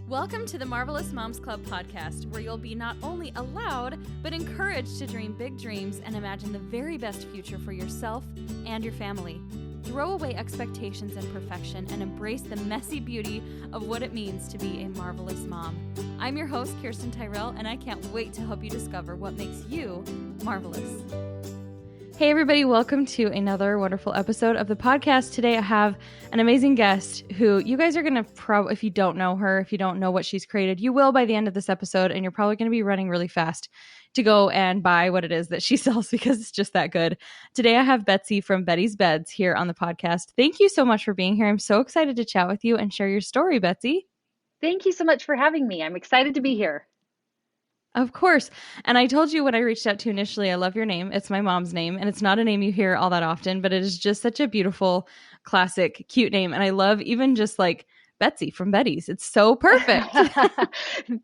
Welcome to the Marvelous Moms Club podcast, where you'll be not only allowed, but encouraged to dream big dreams and imagine the very best future for yourself and your family. Throw away expectations and perfection and embrace the messy beauty of what it means to be a marvelous mom. I'm your host, Kirsten Tyrell, and I can't wait to help you discover what makes you marvelous. Hey everybody, welcome to another wonderful episode of the podcast. Today I have an amazing guest who you guys are going to if you don't know her, if you don't know what she's created, you will by the end of this episode, and you're probably going to be running really fast to go and buy what it is that she sells because it's just that good. Today I have Betsy from Betty's Beds here on the podcast. Thank you so much for being here. I'm so excited to chat with you and share your story, Betsy. Thank you so much for having me. I'm excited to be here. Of course. And I told you when I reached out to you initially, I love your name. It's my mom's name, and it's not a name you hear all that often, but it is just such a beautiful, classic, cute name. And I love even just like Betsy from Beddy's. It's so perfect.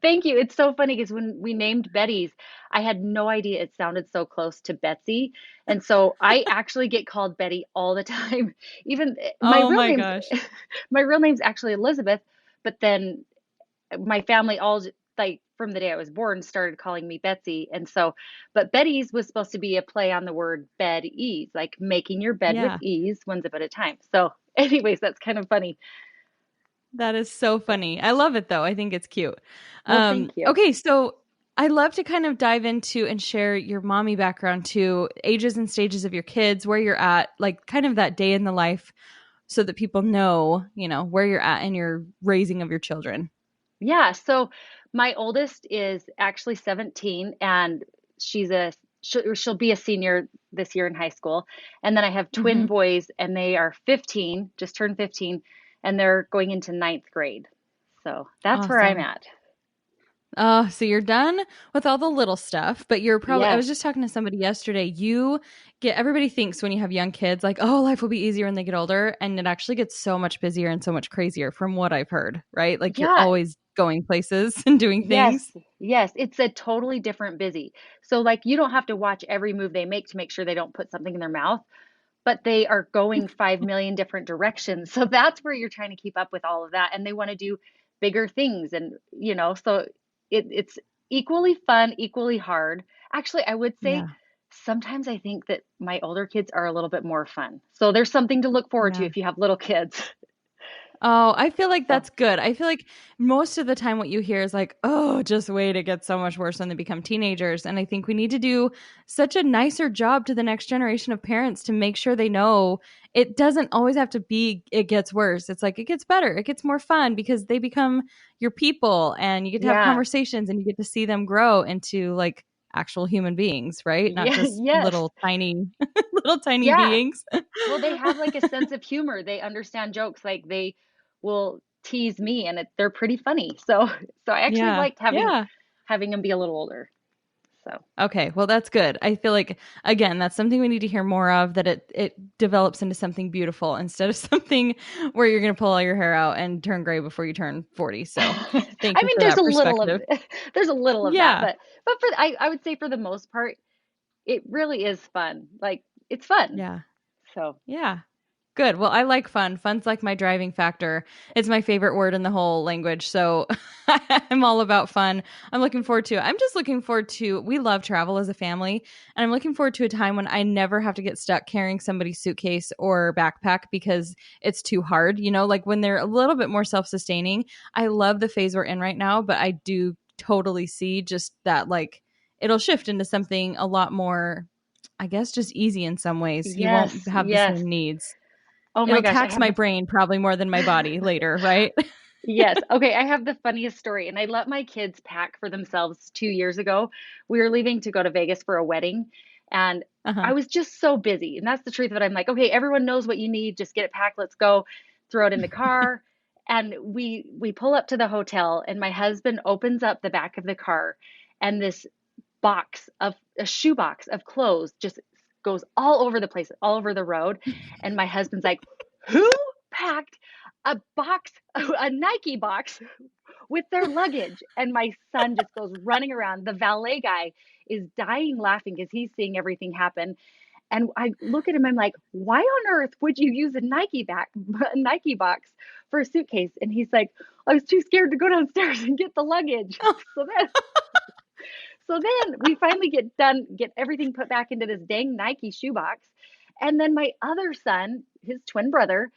Thank you. It's so funny because when we named Betty's, I had no idea it sounded so close to Betsy. And so I actually get called Betty all the time. Even my real name's actually Elizabeth, but then my family all like from the day I was born started calling me Betsy. And so, but Betty's was supposed to be a play on the word bed ease, like making your bed with ease, one zip at a time. So anyways, that's kind of funny. That is so funny. I love it though. I think it's cute. Well, thank you. Okay. So I love to kind of dive into and share your mommy background too, ages and stages of your kids, where you're at, like kind of that day in the life so that people know, where you're at in your raising of your children. Yeah. So my oldest is actually 17 and she'll be a senior this year in high school. And then I have twin boys and they are 15, just turned 15, and they're going into 9th grade. So that's awesome. Where I'm at. So you're done with all the little stuff, but you're probably, I was just talking to somebody yesterday. Everybody thinks when you have young kids, like, oh, life will be easier when they get older. And it actually gets so much busier and so much crazier from what I've heard, right? Like you're always going places and doing things. Yes. It's a totally different busy. So like, you don't have to watch every move they make to make sure they don't put something in their mouth, but they are going 5 million different directions. So that's where you're trying to keep up with all of that. And they want to do bigger things. And, so it's equally fun, equally hard. Actually, I would say sometimes I think that my older kids are a little bit more fun. So there's something to look forward to if you have little kids. Oh, I feel like that's good. I feel like most of the time what you hear is like, oh, just wait, it gets so much worse when they become teenagers. And I think we need to do such a nicer job to the next generation of parents to make sure they know it doesn't always have to be, it gets worse. It's like, it gets better. It gets more fun because they become your people and you get to have conversations and you get to see them grow into like actual human beings, right? Not just little tiny beings. Well, they have like a sense of humor. They understand jokes. Like they will tease me and they're pretty funny. So I actually liked having them be a little older. So. Okay. Well, that's good. I feel like, again, that's something we need to hear more of, that it develops into something beautiful instead of something where you're going to pull all your hair out and turn gray before you turn 40. So thank you for there's that a little of that, but I would say for the most part, it really is fun. Like it's fun. Yeah. So yeah. Good. Well, I like fun. Fun's like my driving factor. It's my favorite word in the whole language. So I'm all about fun. I'm looking forward to it. I'm just looking forward to, we love travel as a family. And I'm looking forward to a time when I never have to get stuck carrying somebody's suitcase or backpack because it's too hard. Like when they're a little bit more self-sustaining. I love the phase we're in right now, but I do totally see just that like it'll shift into something a lot more, I guess, just easy in some ways. You won't have the same needs. Oh my gosh. It'll tax my brain probably more than my body later, right? Yes. Okay. I have the funniest story, and I let my kids pack for themselves 2 years ago. We were leaving to go to Vegas for a wedding, and I was just so busy. And that's the truth of it. I'm like, okay, everyone knows what you need. Just get it packed. Let's go. Throw it in the car. And we pull up to the hotel, and my husband opens up the back of the car, and this shoebox of clothes just goes all over the place, all over the road. And my husband's like, who packed a Nike box with their luggage? And my son just goes running around. The valet guy is dying laughing because he's seeing everything happen. And I look at him, I'm like, why on earth would you use a Nike box for a suitcase? And he's like, I was too scared to go downstairs and get the luggage. So then so then we finally get everything put back into this dang Nike shoebox. And then my other son, his twin brother,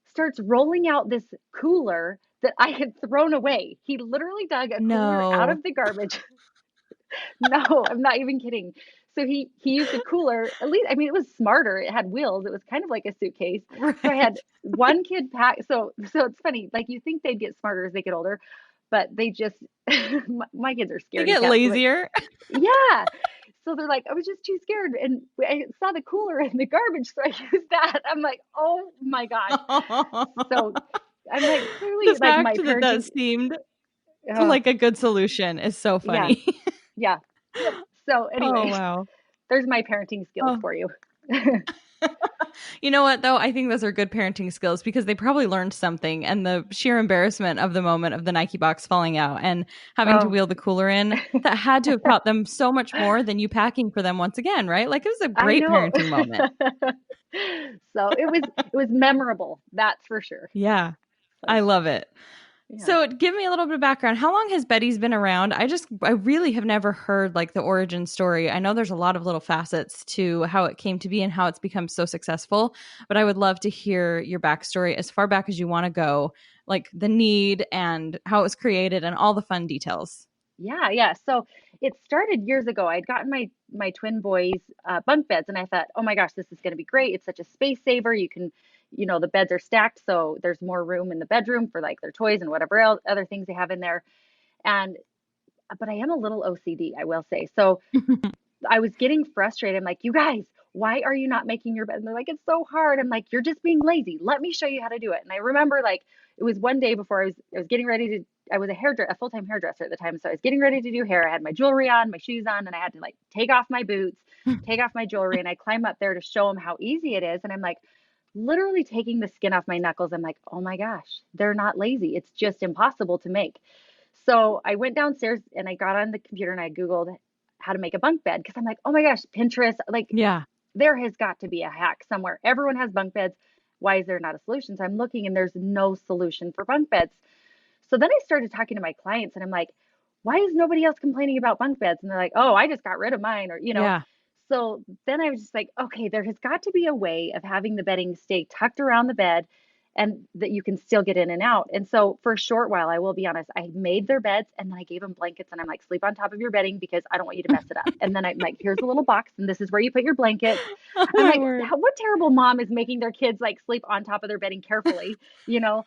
starts rolling out this cooler that I had thrown away. He literally dug a cooler out No. of the garbage. No, I'm not even kidding. So he used a cooler. At least, I mean, it was smarter. It had wheels. It was kind of like a suitcase. So I had Right. one kid pack. So it's funny. Like you think they'd get smarter as they get older, but they just my kids are They scaredy get cats. So they, lazier. yeah. So they're like, I was just too scared, and I saw the cooler in the garbage, so I used that. I'm like, oh my gosh. So I'm like, The clearly, like my fact that that parenting. seemed Oh, like a good solution is so yeah, funny. yeah, yep. So Oh, anyway, wow. there's my parenting skills Oh. for you. You know what, though? I think those are good parenting skills because they probably learned something. And the sheer embarrassment of the moment of the Nike box falling out and having to Oh, wheel the cooler in, that had to have taught them so much more than you packing for them once again, right? Like it was a I great know. parenting moment. So it was memorable, that's for sure. Yeah, So I love it. yeah. So give me a little bit of background. How long has Betty's been around? I really have never heard like the origin story. I know there's a lot of little facets to how it came to be and how it's become so successful, but I would love to hear your backstory as far back as you want to go, like the need and how it was created and all the fun details. Yeah, yeah. So it started years ago. I'd gotten my twin boys bunk beds, and I thought, oh my gosh, this is going to be great. It's such a space saver. You can, the beds are stacked, so there's more room in the bedroom for like their toys and whatever else other things they have in there. And but I am a little OCD, I will say. So I was getting frustrated. I'm like, you guys, why are you not making your bed? And they're like, it's so hard. I'm like, you're just being lazy. Let me show you how to do it. And I remember like it was one day before I was getting ready to I was a full-time hairdresser at the time. So I was getting ready to do hair. I had my jewelry on, my shoes on, and I had to like take off my boots, take off my jewelry, and I climb up there to show them how easy it is. And I'm like literally taking the skin off my knuckles. I'm like, oh my gosh, they're not lazy. It's just impossible to make. So I went downstairs and I got on the computer and I Googled how to make a bunk bed because I'm like, oh my gosh, Pinterest, like Yeah. there has got to be a hack somewhere. Everyone has bunk beds. Why is there not a solution? So I'm looking and there's no solution for bunk beds. So then I started talking to my clients and I'm like, why is nobody else complaining about bunk beds? And they're like, oh, I just got rid of mine, or. Yeah. So then I was just like, okay, there has got to be a way of having the bedding stay tucked around the bed and that you can still get in and out. And so for a short while, I will be honest, I made their beds and then I gave them blankets and I'm like, sleep on top of your bedding because I don't want you to mess it up. And then I'm like, here's a little box and this is where you put your blankets. Oh I'm my like, word. what terrible mom is making their kids like sleep on top of their bedding carefully, you know?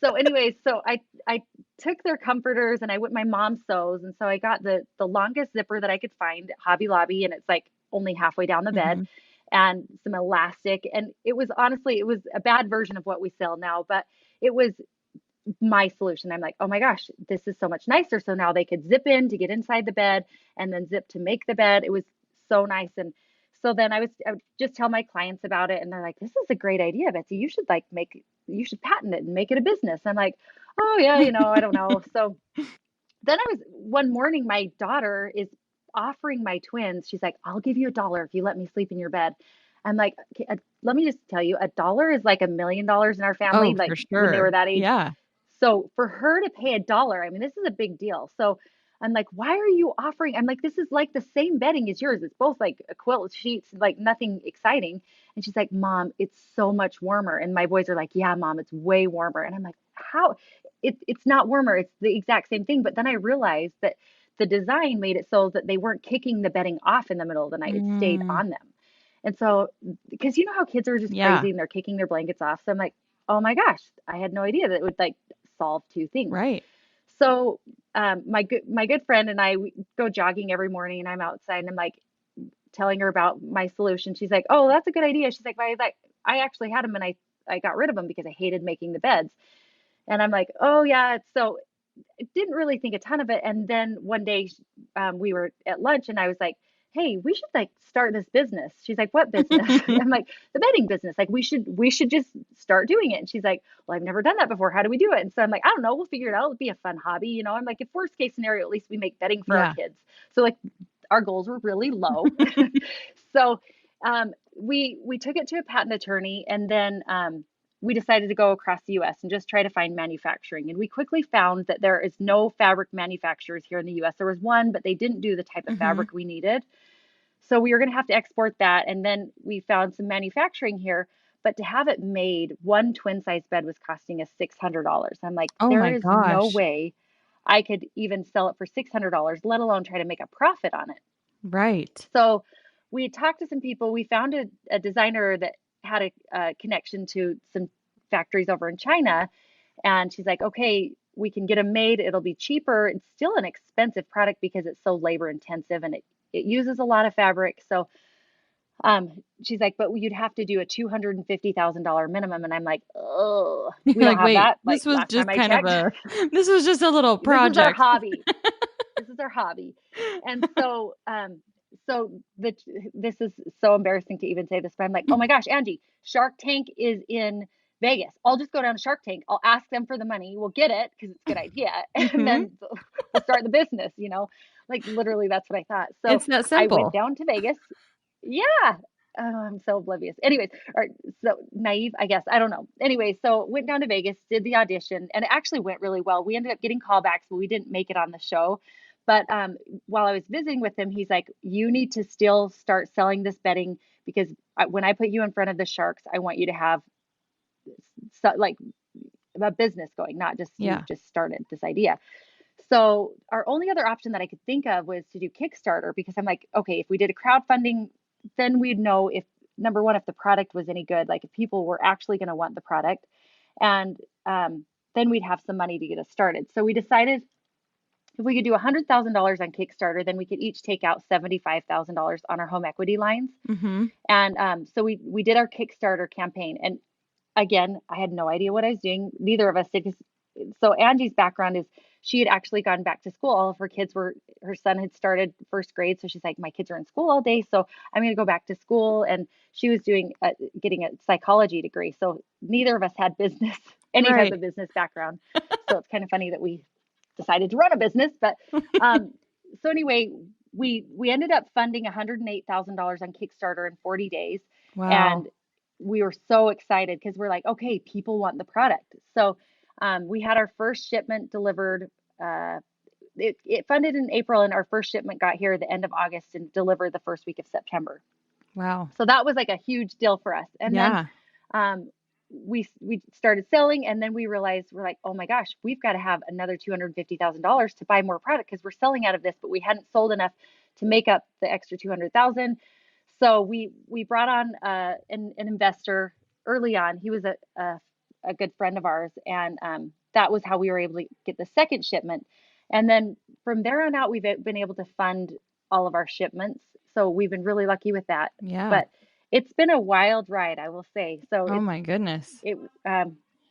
So anyways, so I took their comforters and I went my mom sews. And so I got the longest zipper that I could find at Hobby Lobby. And it's like only halfway down the bed Hmm. and some elastic. And it was a bad version of what we sell now, but it was my solution. I'm like, oh my gosh, this is so much nicer. So now they could zip in to get inside the bed and then zip to make the bed. It was so nice. And so then I would just tell my clients about it and they're like, this is a great idea, Betsy. You should patent it and make it a business. I'm like, oh yeah, I don't know. So then one morning, my daughter is offering my twins. She's like, I'll give you $1 if you let me sleep in your bed. I'm like, okay, let me just tell you, $1 is like $1 million in our family, Oh, like for when they were sure. that age. Yeah. So for her to pay $1, I mean, this is a big deal. So I'm like, why are you offering? I'm like, this is like the same bedding as yours. It's both like a quilt sheets, like nothing exciting. And she's like, Mom, it's so much warmer. And my boys are like, yeah, Mom, it's way warmer. And I'm like, how? It's not warmer. It's the exact same thing. But then I realized that the design made it so that they weren't kicking the bedding off in the middle of the night. It stayed Mm, on them. And so, because you know how kids are just yeah. crazy and they're kicking their blankets off. So I'm like, oh my gosh, I had no idea that it would like solve two things. Right. So my good friend and I we go jogging every morning, and I'm outside, and I'm like telling her about my solution. She's like, "Oh, that's a good idea." She's like, I actually had them, and I got rid of them because I hated making the beds." And I'm like, "Oh yeah." So I didn't really think a ton of it. And then one day we were at lunch, and I was like, "Hey, we should like start this business." She's like, "What business?" I'm like, "The bedding business. Like we should just start doing it." And she's like, "Well, I've never done that before. How do we do it?" And so I'm like, "I don't know. We'll figure it out. It'll be a fun hobby." I'm like, if worst case scenario, at least we make bedding for our Yeah. kids. So like our goals were really low. So we took it to a patent attorney, and then we decided to go across the US and just try to find manufacturing. And we quickly found that there is no fabric manufacturers here in the US. There was one, but they didn't do the type of Mm-hmm. fabric we needed. So we were going to have to export that. And then we found some manufacturing here. But to have it made, one twin size bed was costing us $600. I'm like, Oh there my is no gosh. way I could even sell it for $600, let alone try to make a profit on it. Right. So we talked to some people. We found a designer that had a connection to some factories over in China. And she's like, okay, we can get them made. It'll be cheaper. It's still an expensive product because it's so labor intensive and it uses a lot of fabric. So she's like, but you'd have to do a $250,000 minimum. And I'm like, oh, we You're don't like, have wait, that. Like last time I checked, this was just a little this is our project. hobby. This is our hobby. And so this is so embarrassing to even say this, but I'm like, oh my gosh, Angie, Shark Tank is in Vegas. I'll just go down to Shark Tank. I'll ask them for the money. We'll get it because it's a good idea. And Mm-hmm. then we'll start the business, like literally that's what I thought. So It's that I went simple. down to Vegas. Yeah. Oh, I'm so oblivious. Anyways, or so naive, I guess. I don't know. Anyway, so went down to Vegas, did the audition, and it actually went really well. We ended up getting callbacks, but we didn't make it on the show. But while I was visiting with him, he's like, "You need to still start selling this bedding because when I put you in front of the sharks, I want you to have like a business going, not just you Yeah. just started this idea." So our only other option that I could think of was to do Kickstarter because I'm like, okay, if we did a crowdfunding, then we'd know if number one, if the product was any good, like if people were actually going to want the product, and then we'd have some money to get us started. So we decided if we could do $100,000 on Kickstarter, then we could each take out $75,000 on our home equity lines. Mm-hmm. And so we did our Kickstarter campaign, and again, I had no idea what I was doing. Neither of us did. So Angie's background is she had actually gone back to school. All of her son had started first grade. So she's like, my kids are in school all day. So I'm going to go back to school. And she was getting a psychology degree. So neither of us had business, any type Right. of business background. So it's kind of funny that we decided to run a business. But so anyway, we ended up funding $108,000 on Kickstarter in 40 days. Wow. And we were so excited because we're like, okay, people want the product. So we had our first shipment delivered. It funded in April, and our first shipment got here at the end of August and delivered the first week of September. Wow. So that was like a huge deal for us. And then Yeah. um, we started selling, and then we realized we're like, oh my gosh, we've got to have another $250,000 to buy more product because we're selling out of this, but we hadn't sold enough to make up the extra 200,000. So we brought on an investor early on. He was a good friend of ours, and that was how we were able to get the second shipment. And then from there on out, we've been able to fund all of our shipments. So we've been really lucky with that. Yeah. But it's been a wild ride, I will say. So Oh my goodness. it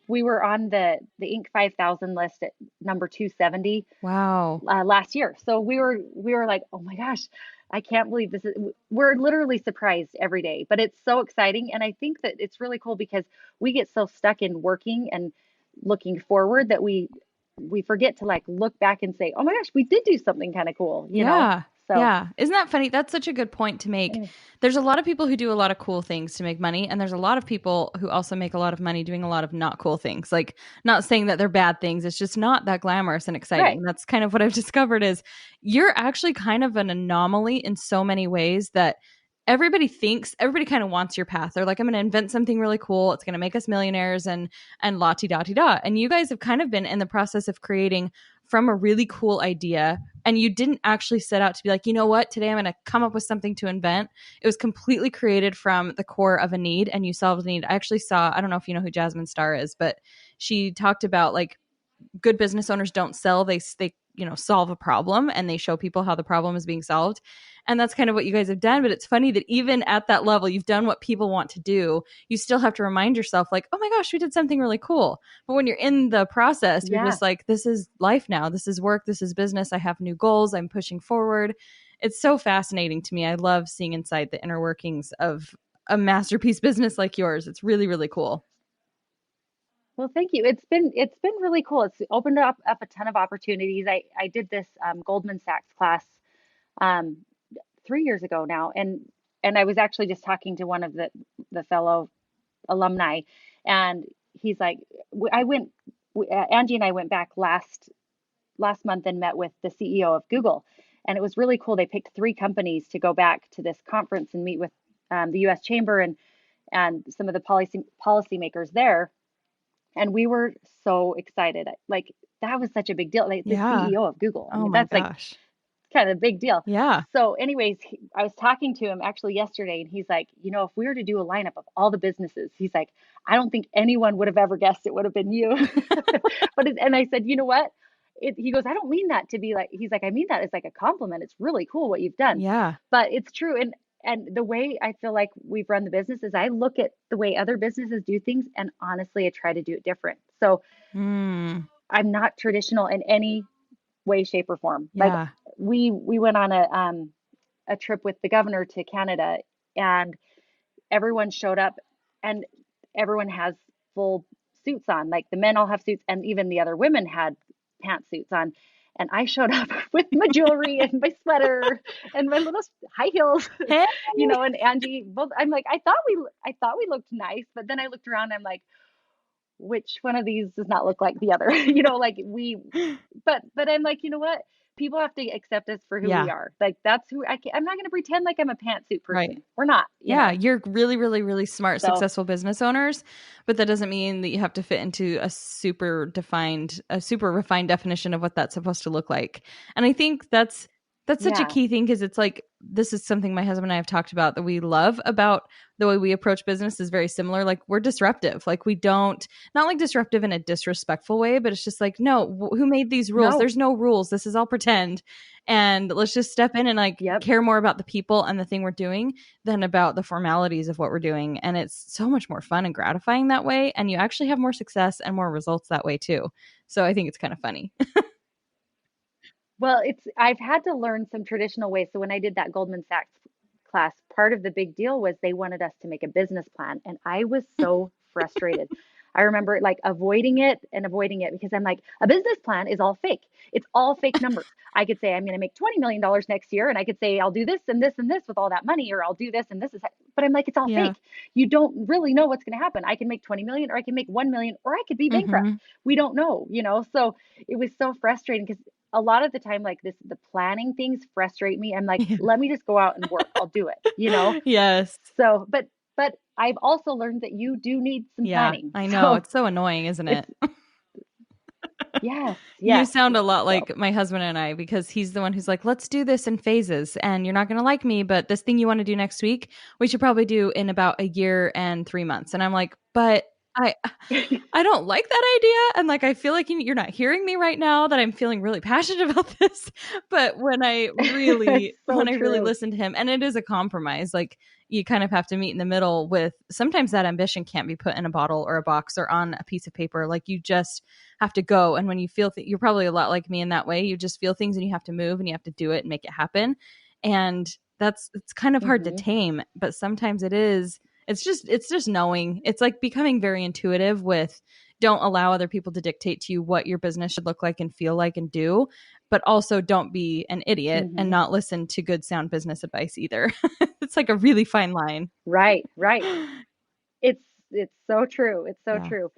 we were on the Inc. 5000 list at number 270 Wow. last year. So we were like, oh my gosh, I can't believe this is. We're literally surprised every day, but it's so exciting, and I think that it's really cool because we get so stuck in working and looking forward that we forget to like look back and say, oh my gosh, we did do something kind of cool. Yeah. So Yeah. Isn't that funny? That's such a good point to make. anyway, There's a lot of people who do a lot of cool things to make money, and there's a lot of people who also make a lot of money doing a lot of not cool things. Like, not saying that they're bad things, it's just not that glamorous and exciting. right, That's kind of what I've discovered is you're actually kind of an anomaly in so many ways that everybody kind of wants your path. They're like, I'm going to invent something really cool. It's going to make us millionaires and la ti da ti da. And you guys have kind of been in the process of creating from a really cool idea, and you didn't actually set out to be like, you know what, today I'm going to come up with something to invent. It was completely created from the core of a need, and you solved the need. I actually saw, I don't know if you know who Jasmine Star is, but she talked about like good business owners don't sell, they solve a problem, and they show people how the problem is being solved. And that's kind of what you guys have done. But it's funny that even at that level, you've done what people want to do. You still have to remind yourself like, oh my gosh, we did something really cool. But when you're in the process, you're yeah. just like, this is life now, this is work, this is business, I have new goals, I'm pushing forward. It's so fascinating to me. I love seeing inside the inner workings of a masterpiece business like yours. It's really, really cool. Well, thank you. It's been really cool. It's opened up a ton of opportunities. I did this Goldman Sachs class um, 3 years ago now, and I was actually just talking to one of the fellow alumni, and he's like, I went, Angie and I went back last month and met with the CEO of Google. And it was really cool. They picked 3 companies to go back to this conference and meet with the US Chamber and some of the policymakers there. And we were so excited. Like, that was such a big deal. Like, the Yeah. CEO of Google. I Oh mean, my that's like gosh. kind of a big deal. Yeah. So, anyways, I was talking to him actually yesterday, and he's like, if we were to do a lineup of all the businesses, he's like, I don't think anyone would have ever guessed it would have been you. And I said, you know what? He goes, I don't mean that to be like, he's like, I mean that as like a compliment. It's really cool what you've done. Yeah. But it's true. And the way I feel like we've run the business is I look at the way other businesses do things, and honestly, I try to do it different. So Mm. I'm not traditional in any way, shape, or form. Like, Yeah. we went on a trip with the governor to Canada, and everyone showed up, and everyone has full suits on. Like, the men all have suits, and even the other women had pantsuits on. And I showed up with my jewelry and my sweater and my little high heels, Hey. and Angie both. I'm like, I thought we looked nice, but then I looked around, and I'm like, which one of these does not look like the other? Like, but I'm like, you know what? People have to accept us for who we Yeah. are. Like, that's who I'm not going to pretend like I'm a pantsuit Right. person. We're not, Yeah, you're really, really, really smart, So, successful business owners, but that doesn't mean that you have to fit into a super refined definition of what that's supposed to look like. And I think that's such a yeah. key thing, because it's like, this is something my husband and I have talked about that we love about the way we approach business is very similar. Like, we're disruptive. Like, we don't, not like disruptive in a disrespectful way, but it's just like, no, who made these rules? No. There's no rules. This is all pretend. And let's just step in and like Yep. care more about the people and the thing we're doing than about the formalities of what we're doing. And it's so much more fun and gratifying that way. And you actually have more success and more results that way too. So I think it's kind of funny. Well, I've had to learn some traditional ways. So when I did that Goldman Sachs class, part of the big deal was they wanted us to make a business plan, and I was so frustrated. I remember like avoiding it because I'm like, a business plan is all fake. It's all fake numbers. I could say I'm going to make $20 million next year, and I could say I'll do this and this and this with all that money, or I'll do this and this is, but I'm like, it's all Yeah. fake. You don't really know what's going to happen. I can make 20 million, or I can make 1 million, or I could be bankrupt. Mm-hmm. We don't know. So it was so frustrating because a lot of the time, like the planning things frustrate me. I'm like, let me just go out and work. I'll do it. Yes. So, but I've also learned that you do need some Yeah, planning. I know. So It's so annoying, isn't it? it's yes, You yes. sound a lot So like my husband and I, because he's the one who's like, let's do this in phases, and you're not going to like me, but this thing you want to do next week, we should probably do in about a year and 3 months. And I'm like, but I don't like that idea. And like, I feel like you're not hearing me right now, that I'm feeling really passionate about this. But when I really, it's so true. listen to him, and it is a compromise, like, you kind of have to meet in the middle with, sometimes that ambition can't be put in a bottle or a box or on a piece of paper. Like, you just have to go. And when you feel, you're probably a lot like me in that way. You just feel things and you have to move and you have to do it and make it happen. And it's kind of hard to Hmm. tame, but sometimes it is. It's just knowing. It's like becoming very intuitive with, don't allow other people to dictate to you what your business should look like and feel like and do, but also don't be an idiot and Hmm. not listen to good sound business advice either. It's like a really fine line. Right, right. It's so true. It's so Yeah. true.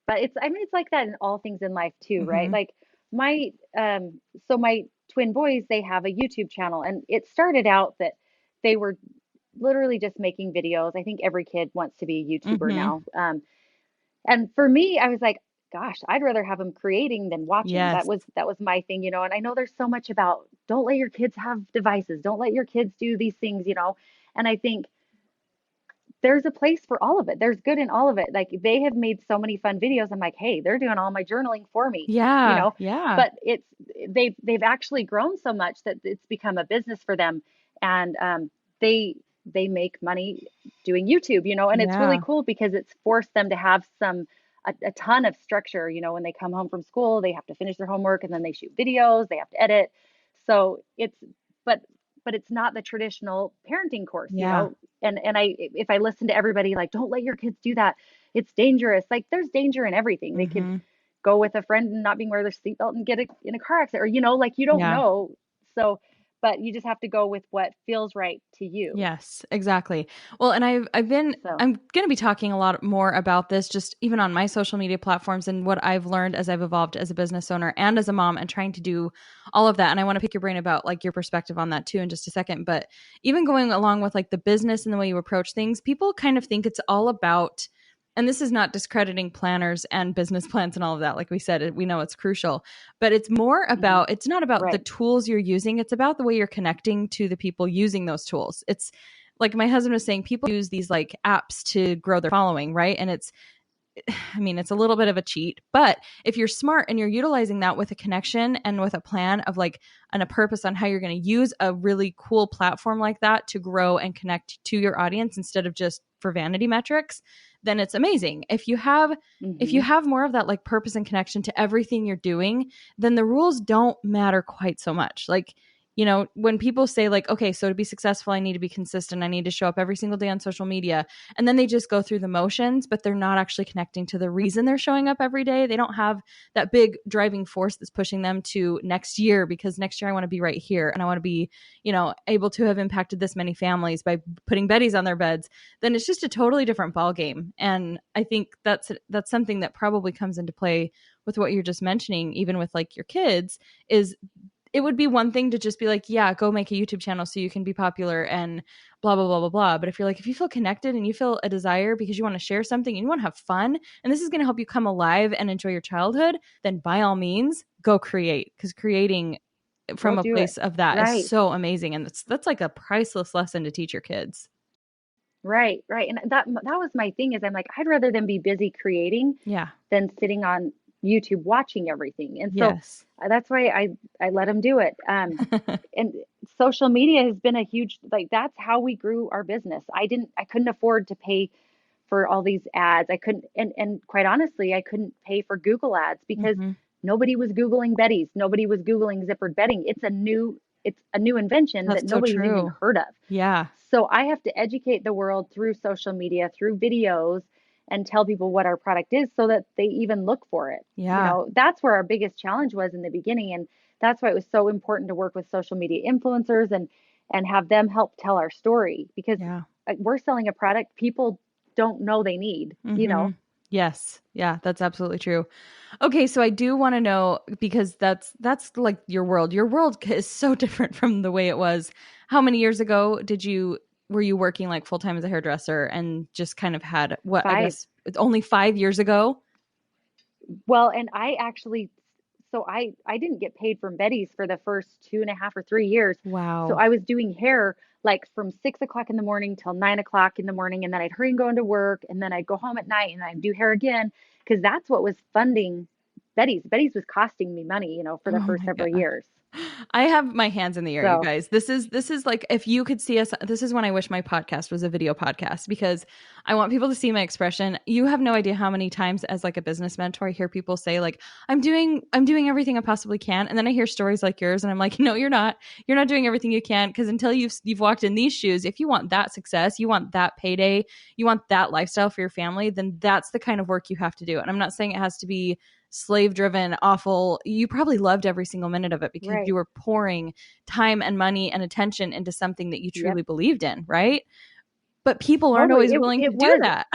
But I mean, it's like that in all things in life too, right? Hmm. Like, my so my twin boys, they have a YouTube channel, and it started out that they were literally just making videos. I think every kid wants to be a YouTuber Hmm. now. And for me, I was like, gosh, I'd rather have them creating than watching. That Yes. was my thing. And I know there's so much about, don't let your kids have devices, don't let your kids do these things. And I think there's a place for all of it. There's good in all of it. Like, they have made so many fun videos. I'm like, hey, they're doing all my journaling for me, you Yeah. know. Yeah. But they've actually grown so much that it's become a business for them, and they make money doing YouTube. And it's really Yeah. cool because it's forced them to have a ton of structure. When they come home from school, they have to finish their homework, and then they shoot videos, they have to edit. So but it's not the traditional parenting course, Yeah. and if I listen to everybody like, don't let your kids do that, it's dangerous. Like, there's danger in everything. They could Mm-hmm. Hmm. go with a friend and not being wear their seatbelt and get in a car accident, or like, you don't Yeah. know. So, but you just have to go with what feels right to you. Yes, exactly. Well, and So, I'm going to be talking a lot more about this just even on my social media platforms and what I've learned as I've evolved as a business owner and as a mom and trying to do all of that. And I want to pick your brain about like your perspective on that too in just a second. But even going along with like the business and the way you approach things, people kind of think it's all about, and this is not discrediting planners and business plans and all of that. Like we said, we know it's crucial, but it's more mhm, about, it's not about the right. tools you're using. It's about the way you're connecting to the people using those tools. It's like my husband was saying, people use these like apps to grow their following, right? And I mean, it's a little bit of a cheat, but if you're smart and you're utilizing that with a connection and with a plan of like, and a purpose on how you're going to use a really cool platform like that to grow and connect to your audience instead of just for vanity metrics, then it's amazing. If you Mhm. have more of that like purpose and connection to everything you're doing, then the rules don't matter quite so much. Like, you know, when people say like, okay, so to be successful, I need to be consistent. I need to show up every single day on social media. And then they just go through the motions, but they're not actually connecting to the reason they're showing up every day. They don't have that big driving force that's pushing them to next year, because next year I want to be right here and I want to be, you know, able to have impacted this many families by putting Bettys on their beds. Then it's just a totally different ball game. And I think that's something that probably comes into play with what you're just mentioning, even with like your kids, is it would be one thing to just be like, yeah, go make a YouTube channel so you can be popular and blah, blah, blah, blah, blah. But if you're like, if you feel connected and you feel a desire because you want to share something and you want to have fun, and this is going to help you come alive and enjoy your childhood, then by all means, go create, because creating Go from a do it. place of that is Right. so amazing. And that's like a priceless lesson to teach your kids. Right, right. And that was my thing is I'm like, I'd rather them be busy creating Yeah. than sitting on YouTube watching everything. And so Yes. that's why I let them do it. And social media has been a huge, like, that's how we grew our business. I couldn't afford to pay for all these ads. I couldn't, and quite honestly, I couldn't pay for Google ads because Hmm. nobody was Googling Betty's. Nobody was Googling zippered bedding. It's a new invention that That's so nobody's even true. heard of. Yeah. So I have to educate the world through social media, through videos, and tell people what our product is so that they even look for it. You Yeah. know, that's where our biggest challenge was in the beginning. And that's why it was so important to work with social media influencers and have them help tell our story because Yeah. we're selling a product people don't know they need, you Hmm. know. Yes. Yeah, that's absolutely true. Okay, so I do want to know, because that's like your world. Your world is so different from the way it was. How many years ago were you working like full time as a hairdresser and just kind of had what, I 5. guess it's only 5 years ago? Well, and I actually, so I didn't get paid from Betty's for the first 2.5 or 3 years. So Wow. I was doing hair like from 6 o'clock in the morning till 9 o'clock in the morning, and then I'd hurry and go into work, and then I'd go home at night and I'd do hair again because that's what was funding Betty's. Betty's was costing me money, you know, for the Oh first my several god. years. I have my hands in the air, you So guys. This is like, if you could see us, this is when I wish my podcast was a video podcast, because I want people to see my expression. You have no idea how many times as like a business mentor I hear people say like, I'm doing everything I possibly can. And then I hear stories like yours and I'm like, no, you're not. You're not doing everything you can, because until you've walked in these shoes, if you want that success, you want that payday, you want that lifestyle for your family, then that's the kind of work you have to do. And I'm not saying it has to be slave driven, awful. You probably loved every single minute of it because you right. were pouring time and money and attention into something that you Yep. truly believed in, right? But people aren't Totally. always willing to It do was. that.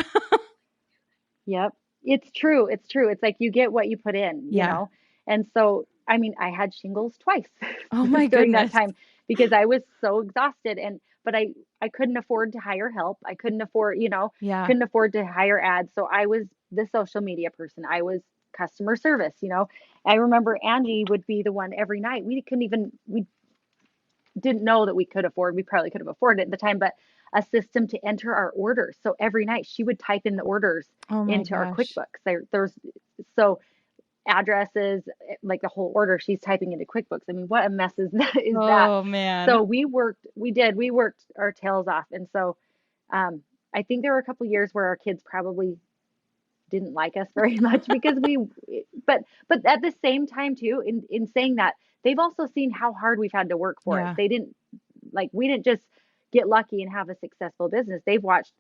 Yep. It's true. It's true. It's like you get what you put in, you Yeah. know? And so, I mean, I had shingles twice Oh my during that goodness. time because I was so exhausted but I couldn't afford to hire help. I couldn't afford, you know, Yeah. couldn't afford to hire ads. So I was the social media person. I was customer service, you know. I remember Angie would be the one every night. We didn't know that we could afford, we probably could have afforded it at the time, but a system to enter our orders. So every night she would type in the orders Oh my into our gosh. QuickBooks. There's so addresses, like the whole order, she's typing into QuickBooks. I mean, what a mess is that? Oh man. So we worked our tails off. And so um, I think there were a couple years where our kids probably didn't like us very much because but at the same time too, in saying that, they've also seen how hard we've had to work for it. Yeah. They didn't like we didn't just get lucky and have a successful business. They've watched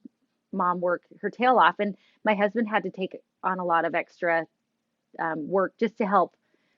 mom work her tail off, and my husband had to take on a lot of extra work just to help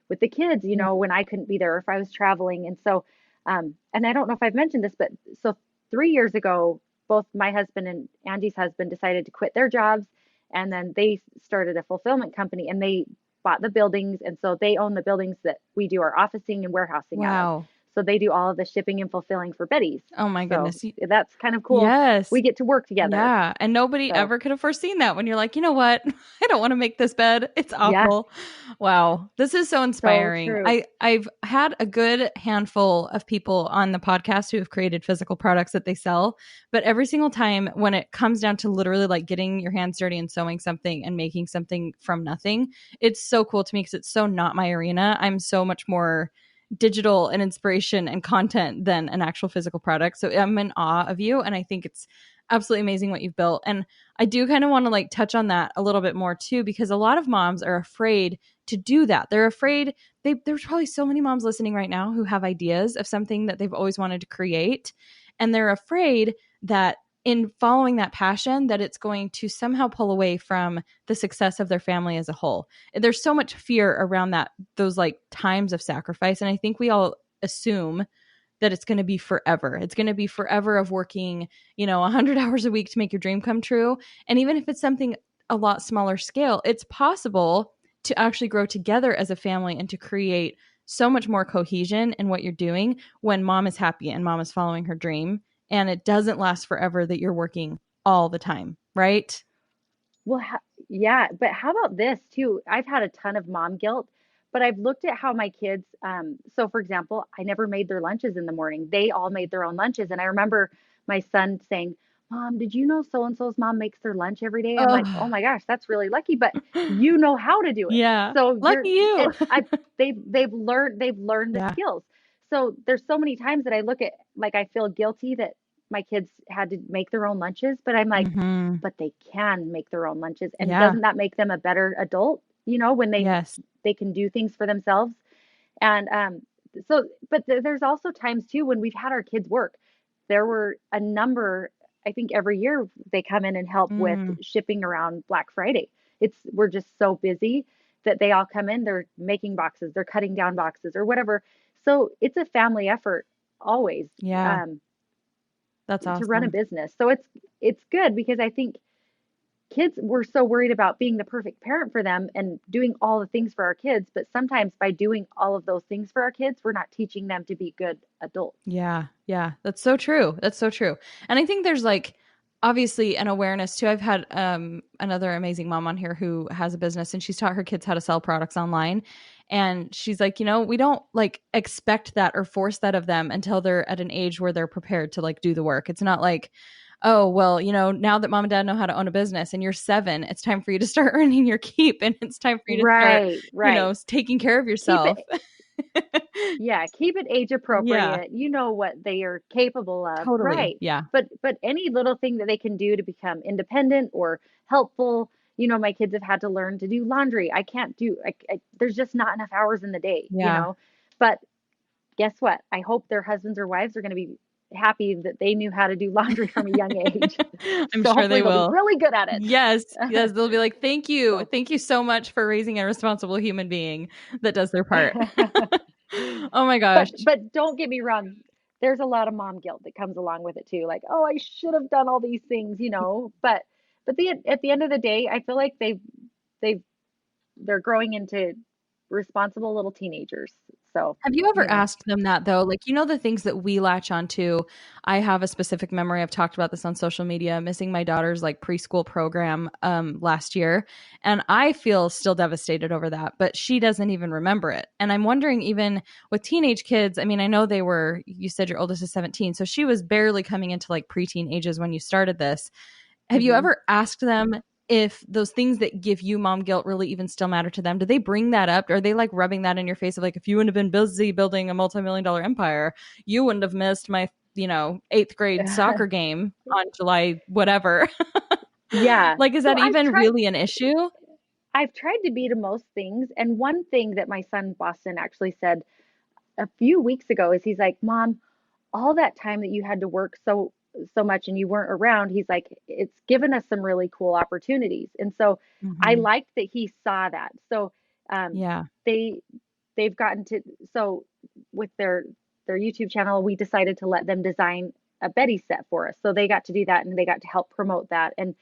with the kids, you Yeah. know, when I couldn't be there, if I was traveling. And so And I don't know if I've mentioned this, but so 3 years ago, both my husband and Angie's husband decided to quit their jobs, and then they started a fulfillment company, and they bought the buildings, and so they own the buildings that we do our officing and warehousing out of. Wow. So they do all of the shipping and fulfilling for Betty's. Oh my So goodness. that's kind of cool. Yes. We get to work together. Yeah. And nobody So ever could have foreseen that when you're like, you know what? I don't want to make this bed. It's yeah, awful. Wow. This is so so inspiring. true. I've had a good handful of people on the podcast who have created physical products that they sell. But every single time when it comes down to literally like getting your hands dirty and sewing something and making something from nothing, it's so cool to me because it's so not my arena. I'm so much more digital and inspiration and content than an actual physical product. So I'm in awe of you. And I think it's absolutely amazing what you've built. And I do kind of want to like touch on that a little bit more too, because a lot of moms are afraid to do that. They're afraid there's probably so many moms listening right now who have ideas of something that they've always wanted to create. And they're afraid that in following that passion, that it's going to somehow pull away from the success of their family as a whole. There's so much fear around that, those like times of sacrifice. And I think we all assume that it's going to be forever. It's going to be forever of working, 100 hours a week to make your dream come true. And even if it's something a lot smaller scale, it's possible to actually grow together as a family and to create so much more cohesion in what you're doing when mom is happy and mom is following her dream. And it doesn't last forever that you're working all the time, right? Well, yeah, but how about this too? I've had a ton of mom guilt, but I've looked at how my kids, so for example, I never made their lunches in the morning. They all made their own lunches. And I remember my son saying, Mom, did you know so and so's mom makes their lunch every day? I'm like, oh Oh, my gosh, that's really lucky, but you know how to do it. yeah. So Lucky you. and they've learned the Yeah. skills. So there's so many times that I look at, like, I feel guilty that my kids had to make their own lunches, but I'm like, Hmm. but they can make their own lunches. And Yeah. doesn't that make them a better adult, when Yes. they can do things for themselves? And but there's also times too when we've had our kids work. There were a number, I think every year they come in and help with Mm, shipping around Black Friday. We're just so busy that they all come in, they're making boxes, they're cutting down boxes or whatever. So it's a family effort always. yeah. Um, That's to run a awesome. business. So it's good because I think kids, we're so worried about being the perfect parent for them and doing all the things for our kids, but sometimes by doing all of those things for our kids, we're not teaching them to be good adults. Yeah. Yeah. That's so true. That's so true. And I think there's like obviously an awareness too. I've had another amazing mom on here who has a business and she's taught her kids how to sell products online. And she's like, we don't like expect that or force that of them until they're at an age where they're prepared to like do the work. It's not like, oh, well, now that mom and dad know how to own a business and you're 7, it's time for you to start earning your keep and it's time for you to start, Right, right. taking care of Keep yourself. it, yeah, keep it age Yeah, appropriate. You know what they are capable of, totally. right? Yeah. But any little thing that they can do to become independent or helpful. My kids have had to learn to do laundry. I can't do. There's just not enough hours in the day. Yeah. But guess what? I hope their husbands or wives are going to be happy that they knew how to do laundry from a young age. I'm So sure hopefully they they'll be will. really good at Yes. Yes. it. They'll be like, thank you. So, Thank you so much for raising a responsible human being that does their part. Oh my gosh. but don't get me wrong. There's a lot of mom guilt that comes along with it too. Like, oh, I should have done all these things. But at the end of the day, I feel like they've they're growing into responsible little teenagers. So, Have you ever you know, asked them that though? Like, the things that we latch onto. I have a specific memory. I've talked about this on social media, missing my daughter's like preschool program last year. And I feel still devastated over that, but she doesn't even remember it. And I'm wondering, even with teenage kids, I mean, I know you said your oldest is 17. So she was barely coming into like preteen ages when you started this. Have you mhm. ever asked them if those things that give you mom guilt really even still matter to them? Do they bring that up? Are they like rubbing that in your face of like, if you wouldn't have been busy building a multi-million dollar empire, you wouldn't have missed my, 8th grade soccer game on July whatever. Yeah. Like, is So that even really an issue? I've tried to be to most things. And one thing that my son Boston actually said a few weeks ago is he's like, Mom, all that time that you had to work so much and you weren't around, he's like, it's given us some really cool opportunities. And so I Hmm. liked that he saw that. So um Yeah. they they've gotten to, so with their YouTube channel, we decided to let them design a Beddy set for us. So they got to do that and they got to help promote that. And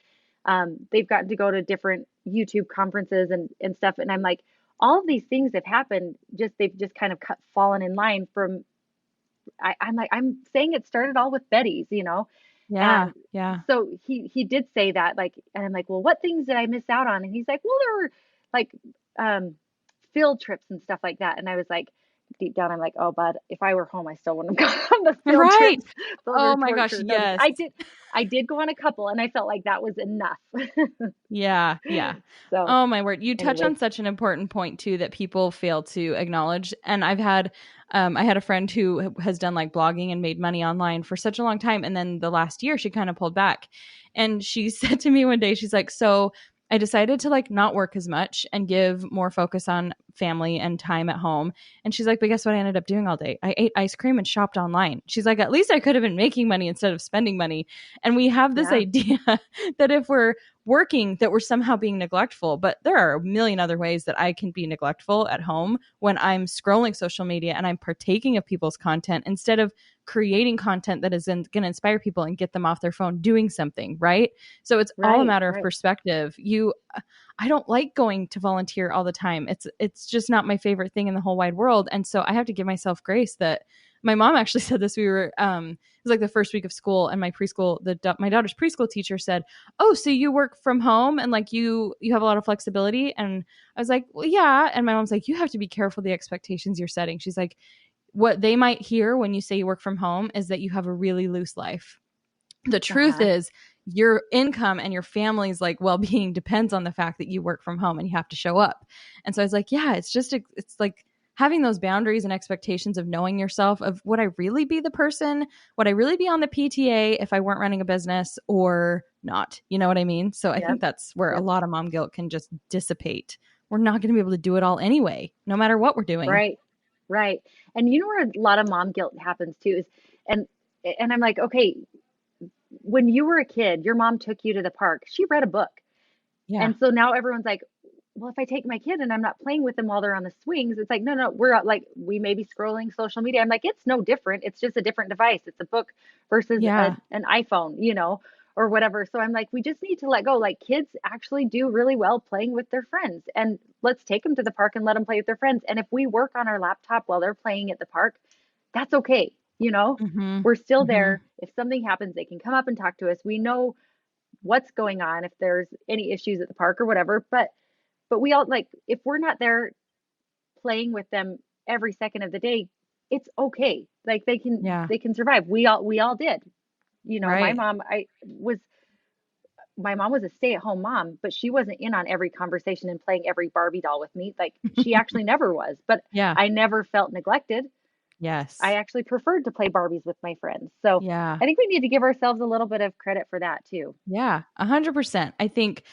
they've gotten to go to different YouTube conferences and stuff. And I'm like, all of these things have happened, they've just kind of fallen in line from, I'm like, I'm saying it started all with Beddy's, you know? Yeah. And Yeah. so he did say that, like, and I'm like, well, what things did I miss out on? And he's like, well, there were like um field trips and stuff like that. And I was like, deep down, I'm like, oh, bud, if I were home, I still wouldn't have gone on the field Right. trips. Those Oh are my gosh. torture. No, Yes. I did go on a couple, and I felt like that was enough. Yeah. Yeah. So Oh my word. You touch anyway, on such an important point too that people fail to acknowledge. And I had a friend who has done like blogging and made money online for such a long time. And then the last year she kind of pulled back and she said to me one day, she's like, so I decided to like not work as much and give more focus on family and time at home. And she's like, but guess what I ended up doing all day? I ate ice cream and shopped online. She's like, at least I could have been making money instead of spending money. And we have this yeah, idea that if we're working that we're somehow being neglectful, but there are a million other ways that I can be neglectful at home when I'm scrolling social media and I'm partaking of people's content instead of creating content that is going to inspire people and get them off their phone doing something, right? So it's all a right, matter of right. perspective. I don't like going to volunteer all the time. It's just not my favorite thing in the whole wide world. And so I have to give myself grace that my mom actually said this. We were it was like the first week of school, and my daughter's preschool teacher said, oh, so you work from home and like you have a lot of flexibility? And I was like, well, yeah. And my mom's like, you have to be careful the expectations you're setting. She's like, what they might hear when you say you work from home is that you have a really loose life. The truth Uh-huh. is your income and your family's like well-being depends on the fact that you work from home and you have to show up. And so I was like, yeah, it's like having those boundaries and expectations of knowing yourself, of would I really be the person, would I really be on the PTA if I weren't running a business or not? You know what I mean? So I Yep, think that's where a yep. lot of mom guilt can just dissipate. We're not going to be able to do it all anyway, no matter what we're doing. Right, right. And you know where a lot of mom guilt happens too is, and and I'm like, okay, when you were a kid, your mom took you to the park. She read a book. Yeah. And so now everyone's like, well, if I take my kid and I'm not playing with them while they're on the swings, it's like, no, no, we're like, we may be scrolling social media. I'm like, it's no different. It's just a different device. It's a book versus Yeah. an iPhone, you know, or whatever. So I'm like, we just need to let go. Like kids actually do really well playing with their friends, and let's take them to the park and let them play with their friends. And if we work on our laptop while they're playing at the park, that's okay. You know, Mhm. we're still Mhm. there. If something happens, they can come up and talk to us. We know what's going on if there's any issues at the park or whatever. But we all like, if we're not there playing with them every second of the day, it's okay. Like Yeah. they can survive. We all did. You know, Right. my mom was a stay-at-home mom, but she wasn't in on every conversation and playing every Barbie doll with me. Like she actually never was. But Yeah. I never felt neglected. I Yes. actually preferred to play Barbies with my friends. So Yeah. I think we need to give ourselves a little bit of credit for that too. Yeah. 100%. I think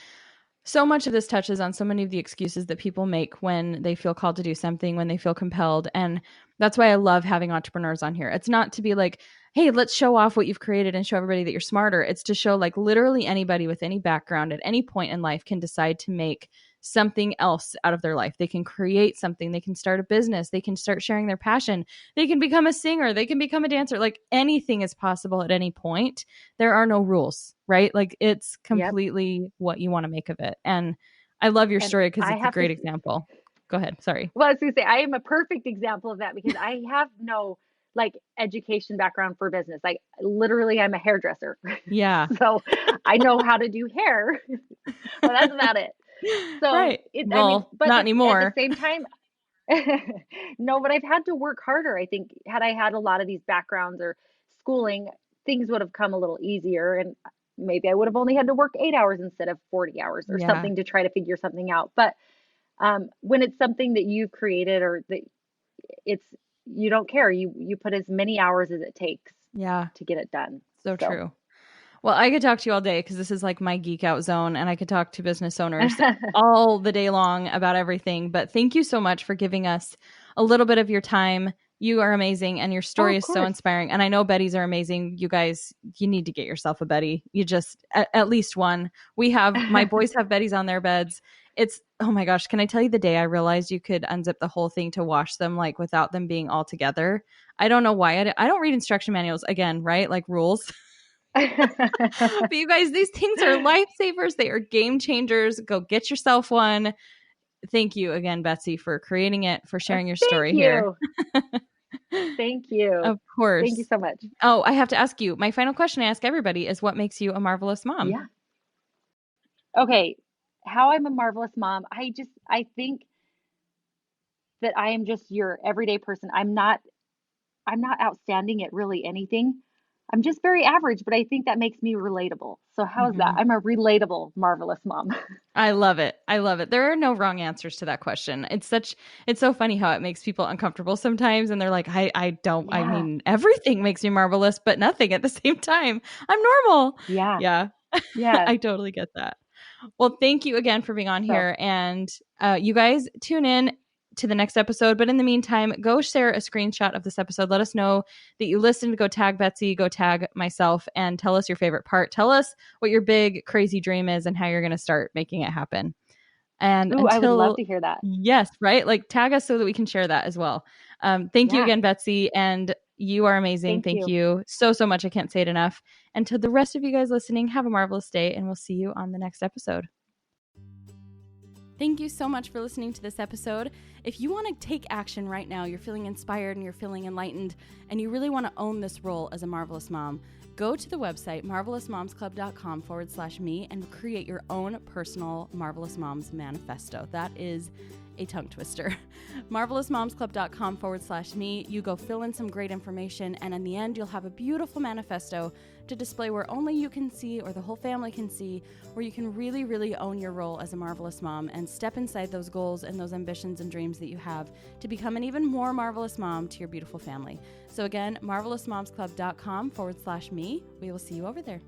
so much of this touches on so many of the excuses that people make when they feel called to do something, when they feel compelled. And that's why I love having entrepreneurs on here. It's not to be like, hey, let's show off what you've created and show everybody that you're smarter. It's to show like literally anybody with any background at any point in life can decide to make something else out of their life. They can create something, they can start a business, they can start sharing their passion, they can become a singer, they can become a dancer. Like anything is possible at any point. There are no rules, right? Like it's Yep. completely what you want to make of it. And I love your And story because I it's a have to great example. Go ahead. Sorry. Well, I was gonna say I am a perfect example of that because I have no like education background for business. Like literally I'm a hairdresser. Yeah. So I know how to do hair, but that's about it. So Right. I mean, Well, but not at the anymore. same time, no, but I've had to work harder. I think had I had a lot of these backgrounds or schooling, things would have come a little easier, and maybe I would have only had to work 8 hours instead of 40 hours or Yeah. something to try to figure something out. But when it's something that you've created or that it's you don't care, you put as many hours as it takes Yeah. to get it done. So So true. Well, I could talk to you all day because this is like my geek out zone, and I could talk to business owners all the day long about everything. But thank you so much for giving us a little bit of your time. You are amazing, and your Oh, story of is so course. inspiring. And I know Betty's are amazing. You guys, you need to get yourself a Betty. You just, at least one. We have, my boys have Betty's on their beds. It's oh my gosh, can I tell you the day I realized you could unzip the whole thing to wash them like without them being all together? I don't know why. I don't read instruction manuals again, right? Like rules. But you guys, these things are lifesavers. They are game changers. Go get yourself one. Thank you again, Betsy, for creating it, for sharing your Thank story here. you. Thank you. Of Thank you course. so much. Oh, I have to ask you. My final question I ask everybody is, what makes you a marvelous mom? Yeah. Okay. How I'm a marvelous mom. I think that I am just your everyday person. I'm not outstanding at really anything. I'm just very average, but I think that makes me relatable. So how's that? Mhm. I'm a relatable, marvelous mom. I love it. I love it. There are no wrong answers to that question. It's so funny how it makes people uncomfortable sometimes. And they're like, I Yeah. mean, everything makes me marvelous, but nothing at the same time. I'm normal. Yeah. Yeah. Yeah. I totally get that. Well, thank you again for being on So, here. And you guys tune in to the next episode. But in the meantime, go share a screenshot of this episode. Let us know that you listened. Go tag Betsy, go tag myself, and tell us your favorite part. Tell us what your big, crazy dream is and how you're going to start making it happen. And ooh, I would love until, to hear that. yes, right? Like tag us so that we can share that as well. Thank you Yeah. again, Betsy. And you are amazing. Thank Thank you. you so, so much. I can't say it enough. And to the rest of you guys listening, have a marvelous day, and we'll see you on the next episode. Thank you so much for listening to this episode. If you want to take action right now, you're feeling inspired and you're feeling enlightened, and you really want to own this role as a marvelous mom, go to the website marvelousmomsclub.com/me and create your own personal Marvelous Moms manifesto. That is a tongue twister. marvelousmomsclub.com/me. You go fill in some great information, and in the end, you'll have a beautiful manifesto to display where only you can see or the whole family can see, where you can really, really own your role as a marvelous mom and step inside those goals and those ambitions and dreams that you have to become an even more marvelous mom to your beautiful family. So again, marvelousmomsclub.com/me. We will see you over there.